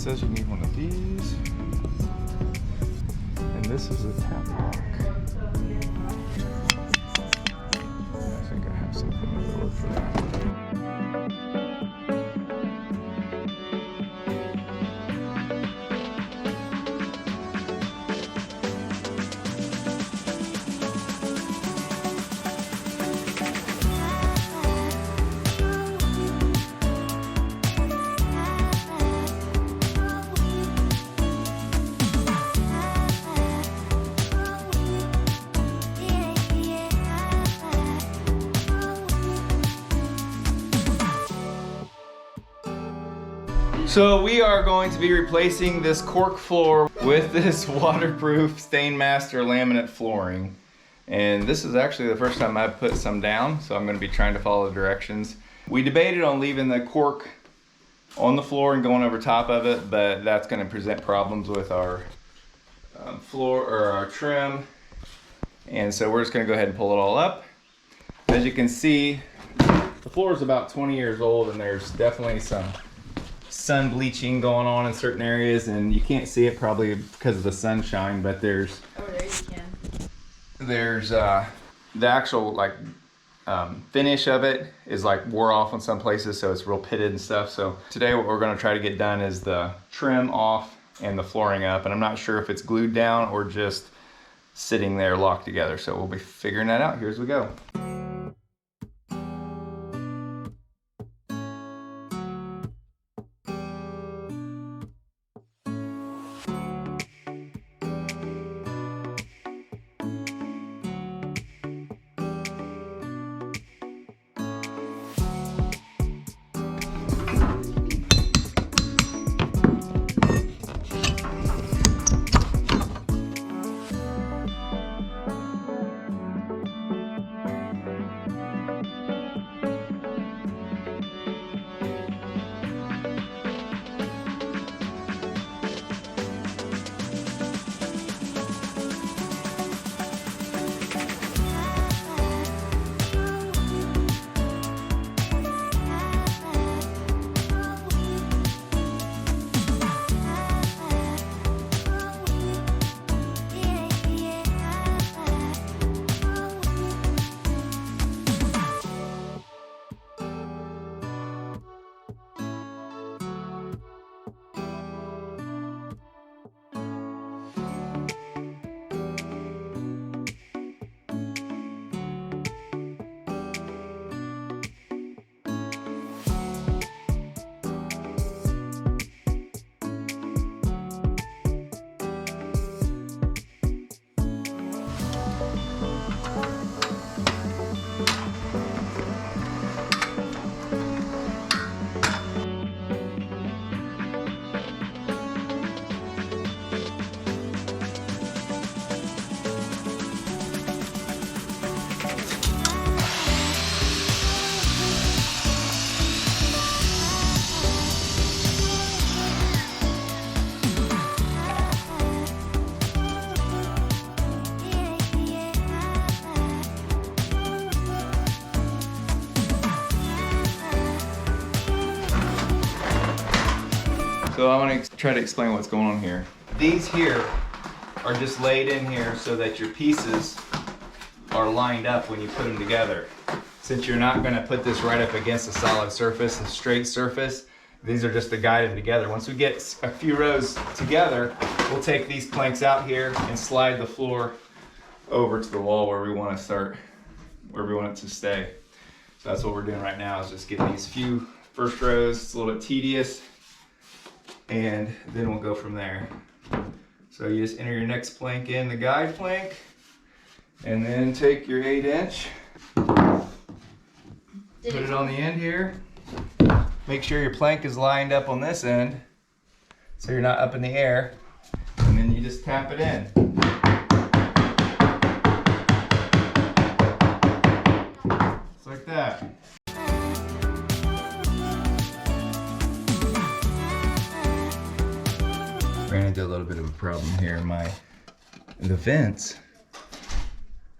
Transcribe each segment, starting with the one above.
says you need one of these. And this is a tap lock. I think I have something that will work for that. So we are going to be replacing this cork floor with this waterproof Stainmaster laminate flooring. And this is actually the first time I've put some down, so I'm going to be trying to follow the directions. We debated on leaving the cork on the floor and going over top of it, but that's going to present problems with our floor or our trim. And so we're just going to go ahead and pull it all up. As you can see, the floor is about 20 years old and there's definitely some sun bleaching going on in certain areas, and you can't see it probably because of the sunshine, but there's the actual like finish of it is like wore off in some places, so it's real pitted and stuff. So today what we're going to try to get done is the trim off and the flooring up, and I'm not sure if it's glued down or just sitting there locked together, so we'll be figuring that out here as we go. So I want to try to explain what's going on here. These here are just laid in here so that your pieces are lined up when you put them together. Since you're not going to put this right up against a solid surface, a straight surface, these are just to guide them together. Once we get a few rows together, we'll take these planks out here and slide the floor over to the wall where we want to start, where we want it to stay. So that's what we're doing right now, is just getting these few first rows. It's a little bit tedious, and then we'll go from there. So you just enter your next plank in, the guide plank, and then take your 8-inch, put it on the end here. Make sure your plank is lined up on this end so you're not up in the air, and then you just tap it in. Just like that. Ran into a little bit of a problem here. The vents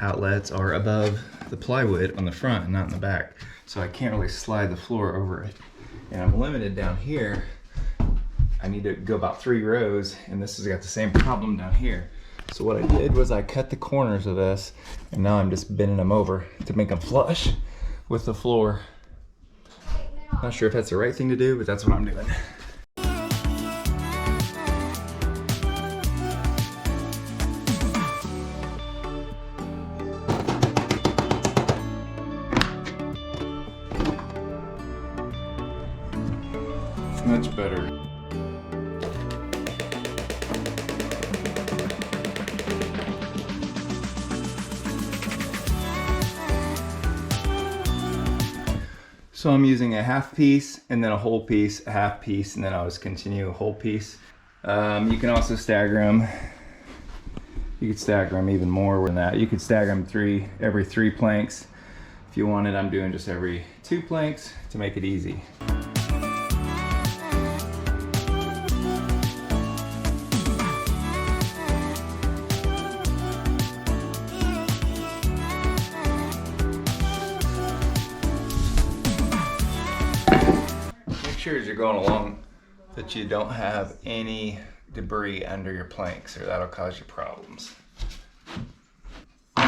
outlets are above the plywood on the front and not in the back, so I can't really slide the floor over it, and I'm limited down here. I I need to go about 3 rows, and this has got the same problem down here. So what I did was I cut the corners of this, and now I'm just bending them over to make them flush with the floor. Not sure if that's the right thing to do, but that's what I'm doing. Much better. So I'm using a half piece and then a whole piece, a half piece, and then I'll just continue a whole piece. You can also stagger them. You could stagger them even more than that. You could stagger them every 3 planks. If you wanted, I'm doing just every 2 planks to make it easy. Make sure as you're going along that you don't have any debris under your planks, or that'll cause you problems. So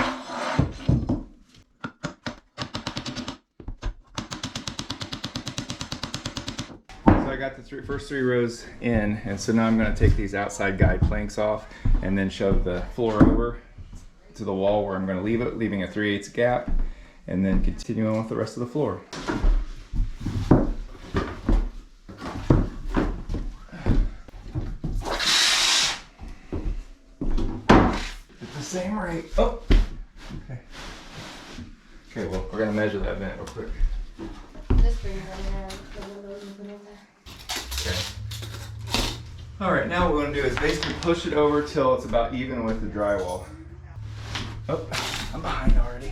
I got the first 3 rows in, and so now I'm going to take these outside guide planks off and then shove the floor over to the wall where I'm going to leave it, leaving a 3/8 gap, and then continue on with the rest of the floor. Same rate. Oh, okay. Okay, well, we're gonna measure that vent real quick. Just bring it in there, put a little and put it there. Okay. All right, now what we're gonna do is basically push it over till it's about even with the drywall. Oh, I'm behind already.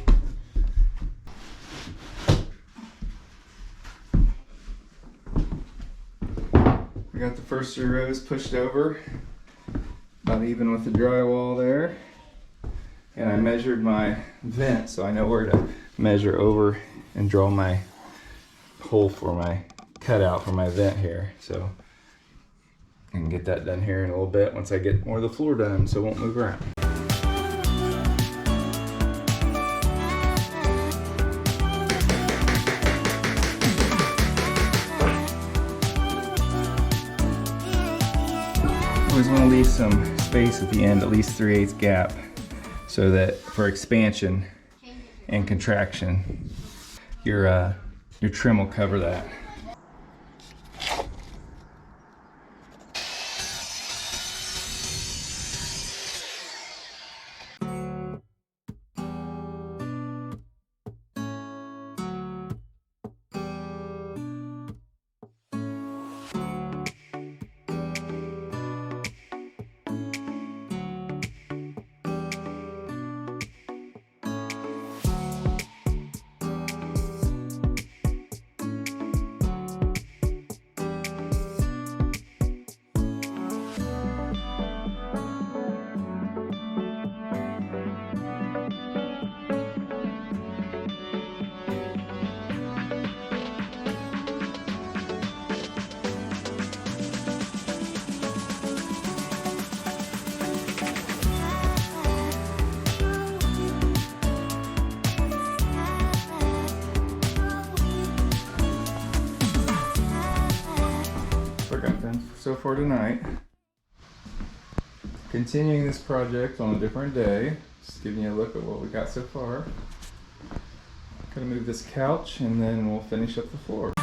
We got the first 3 rows pushed over, about even with the drywall there. And I measured my vent, so I know where to measure over and draw my hole for my cutout for my vent here. So I can get that done here in a little bit once I get more of the floor done, so it won't move around. Always want to leave some space at the end, at least 3/8 gap, so that for expansion and contraction, your trim will cover that. So for tonight, continuing this project on a different day, just giving you a look at what we got so far. Gonna move this couch and then we'll finish up the floor.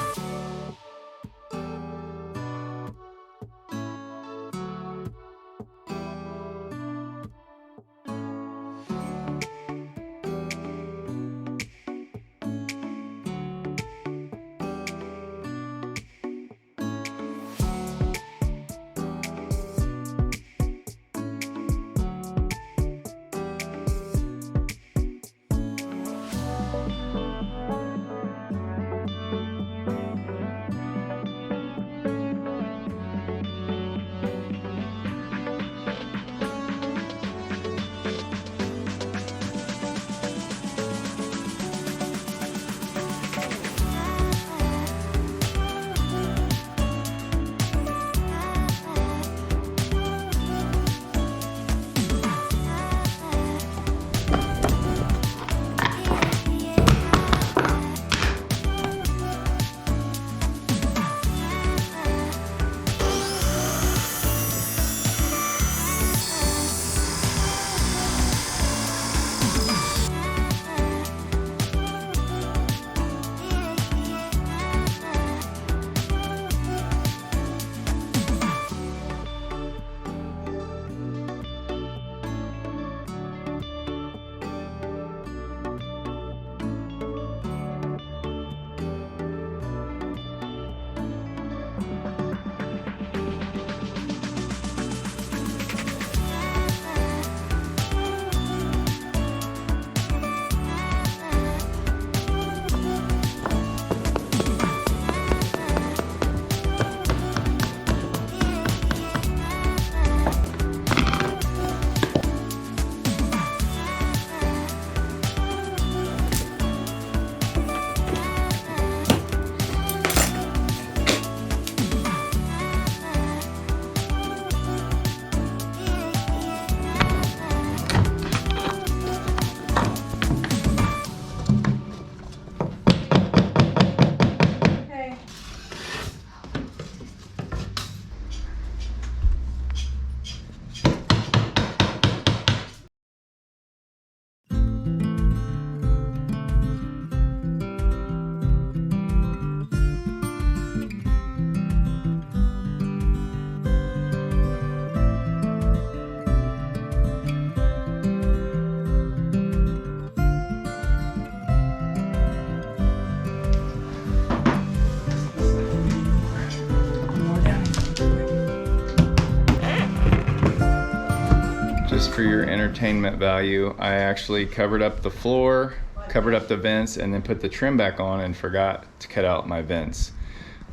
for your entertainment value, I actually covered up the floor, covered up the vents, and then put the trim back on and forgot to cut out my vents,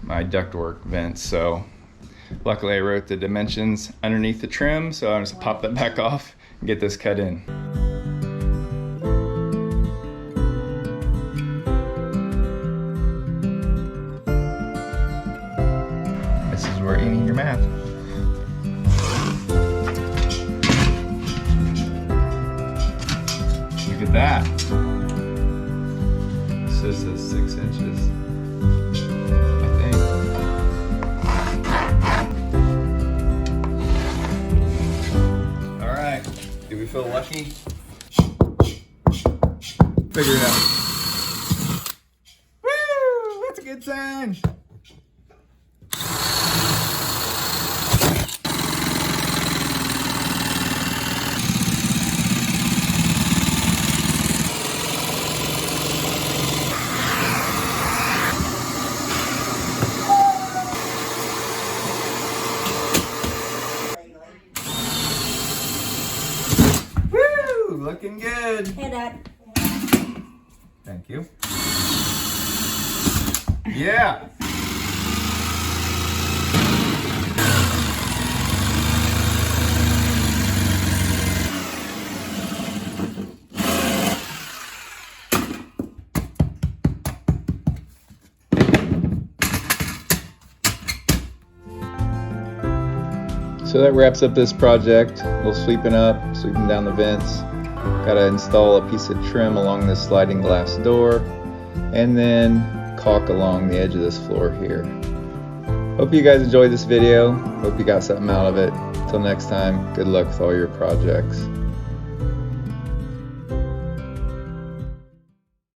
my ductwork vents. So luckily I wrote the dimensions underneath the trim, so I'm just pop that back off and get this cut in. This is where you need your math. Look at that. This is 6 inches, I think. All right, do we feel lucky? Figure it out. Woo, that's a good sign. Looking good. Hey, Dad. Thank you. Yeah. So that wraps up this project. A little sweeping up, sweeping down the vents. Gotta install a piece of trim along this sliding glass door and then caulk along the edge of this floor here. Hope you guys enjoyed this video. Hope you got something out of it. Until next time, good luck with all your projects.